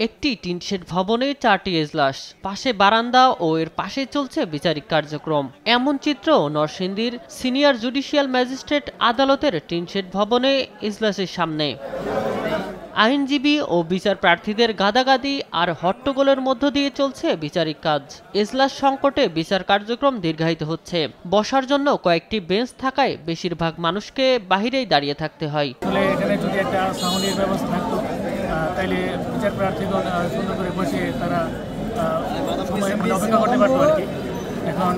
একটি টিনশেড ভবনে 4টি এজলাস, পাশে বারান্দা ও এর পাশে চলছে বিচারিক কার্যক্রম। এমন চিত্র নরসিংদীর সিনিয়র জুডিশিয়াল ম্যাজিস্ট্রেট আদালতের টিনশেড ভবনে এজলাসের সামনে। আইনজীবী ও বিচার প্রার্থীদের গাদাগাদি আর হট্টগোলের মধ্য দিয়ে চলছে বিচারিক কাজ। এজলাস সংকটে বিচার কার্যক্রম দীর্ঘায়িত হচ্ছে। বসার জন্য কয়েকটি বেঞ্চ থাকায় বেশিরভাগ মানুষকে বাহিরেই দাঁড়িয়ে থাকতে হয়। এখানে যদি একটা সাউন্ডের ব্যবস্থা থাকতো তাহলে বিচার প্রার্থীগণ সুন্দর করে বসে তারা সময় অপেক্ষা করতে পারতো আর কি। এখন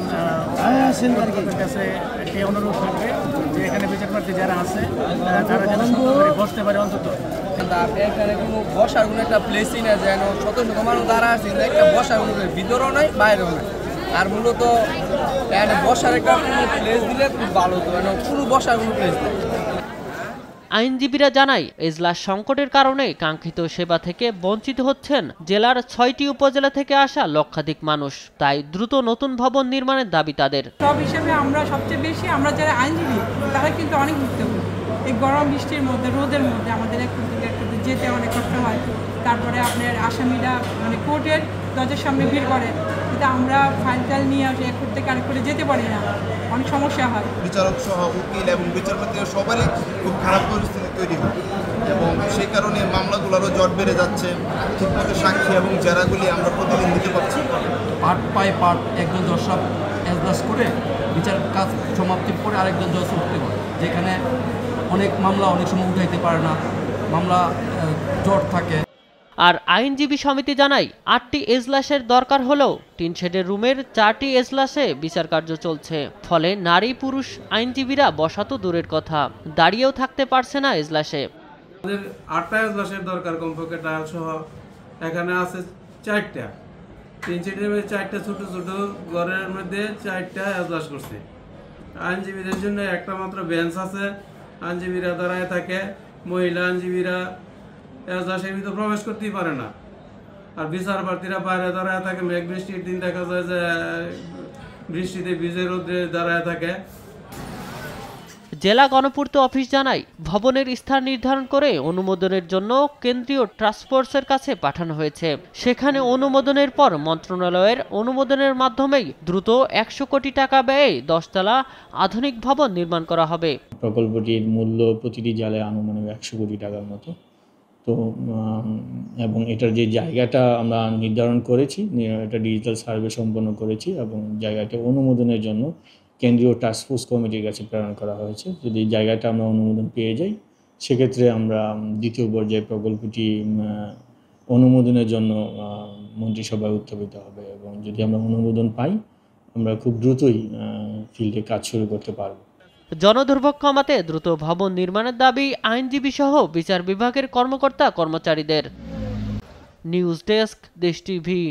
কাছে একটি অনুরোধ থাকবে যে এখানে বিচার প্রার্থী যারা আছে তারা যেন সুন্দর করে বসতে পারে অন্তত। এখানে কোনো বসার কোনো একটা প্লেসই না, যেন শত শত মানুষ দাঁড়া আছে, একটা বসার কোনো ভিতরেও নাই বাইরেও নাই। আর মূলত এখানে বসার একটা কোনো প্লেস দিলে খুব ভালো হতো, মানে কোনো বসার কোনো প্লেস নেই। আইনজীবীরা জানায় এজলাস সংকটের কারণে কাঙ্ক্ষিত সেবা থেকে বঞ্চিত হচ্ছেন জেলার 6টি উপজেলা থেকে আসা লক্ষাধিক মানুষ। তাই দ্রুত নতুন ভবন নির্মাণের দাবি তাদের। সব হিসেবে আমরা সবচেয়ে বেশি আমরা যারা আইনজীবী তারা কিন্তু অনেক ভুক্তভোগী। এই গরম বৃষ্টির মধ্যে রোদের মধ্যে আমাদের একটু যেতে অনেক কষ্ট হয়। তারপরে আপনার আসামিরা মানে কোর্টের দরজার সামনে ভিড় করে, কিন্তু আমরা ফাইল টাইল নিয়ে আসি এক কোর্ট থেকে আরেক কোর্টে যেতে পারি না, অনেক সমস্যা হয়। বিচারক সহ উকিল এবং বিচারপতিরা সবারই খুব খারাপ পরিস্থিতি তৈরি হয় এবং সেই কারণে মামলাগুলোরও জট বেড়ে যাচ্ছে। ঠিকমতো সাক্ষী এবং জেরাগুলি আমরা প্রতিদিন দিতে পারছি। পার্ট বাই পার্ট একজন জজ সাহেব এজলাস করে বিচার কাজ সমাপ্তির পরে আরেকজন জজ উঠতে পারে, যেখানে অনেক মামলা অনেক সময় উঠাইতে পারে না, মামলা জট থাকে। আর আইনজীবী সমিতি জানায় 8টি এজলাসের দরকার হলেও টিনশেডের রুমের 4টি এজলাসে বিচার কার্য চলছে। ফলে নারী পুরুষ আইনজীবীরা বসা তো দূরের কথা, দাঁড়িয়েও থাকতে পারছে না এজলাসে। আমাদের 8টা এজলাসের দরকার কমপক্ষে টায়ার সহ। এখানে আছে 4টা, টিনশেডের 4টা ছোট ছোট ঘরের মধ্যে 4টা এজলাস করছে। আইনজীবীদের জন্য একটা মাত্র বেঞ্চ আছে, আইনজীবীরা দাঁড়ায় থাকে। মহিলা আইনজীবীরা এজলাসের ভিতরে প্রবেশ করতেই পারে না। আর বিচার প্রার্থীরা বাইরে দাঁড়ায় থাকে। মেঘ বৃষ্টির দিন দেখা যায় যে বৃষ্টিতে ভিজে রোদে দাঁড়ায় থাকে। জেলা গণপূর্ত অফিস জানায় ভবনের স্থান নির্ধারণ করে অনুমোদনের জন্য কেন্দ্রীয় ট্রান্সফোর্সের কাছে পাঠানো হয়েছে। সেখানে অনুমোদনের পর মন্ত্রণালয়ের অনুমোদনের মাধ্যমেই দ্রুত 100 কোটি টাকা ব্যয়ে 10 তলা আধুনিক ভবন নির্মাণ করা হবে। প্রকল্পটির মূল্য প্রতিটি জেলায় আনুমানিক 100 কোটি টাকার মতো। তো এবং এটার যে জায়গাটা আমরা নির্ধারণ করেছি, এটা ডিজিটাল সার্ভে সম্পন্ন করেছি এবং জায়গাটা অনুমোদনের জন্য কেন্দ্রীয় টাস্কফোর্স কমিটির কাছে প্রেরণ করা হয়েছে। যদি জায়গাটা আমরা অনুমোদন পেয়ে যাই, সেক্ষেত্রে আমরা দ্বিতীয় পর্যায়ে প্রকল্পটি অনুমোদনের জন্য মন্ত্রিসভায় উত্থাপিত হবে এবং যদি আমরা অনুমোদন পাই, আমরা খুব দ্রুতই ফিল্ডে কাজ শুরু করতে পারব। জনদুর্ভোগ কমাতে দ্রুত ভবন নির্মাণের দাবি আইনজীবী সহ বিচার বিভাগের কর্মকর্তা কর্মচারীদের। নিউজ ডেস্ক, দেশ টিভি।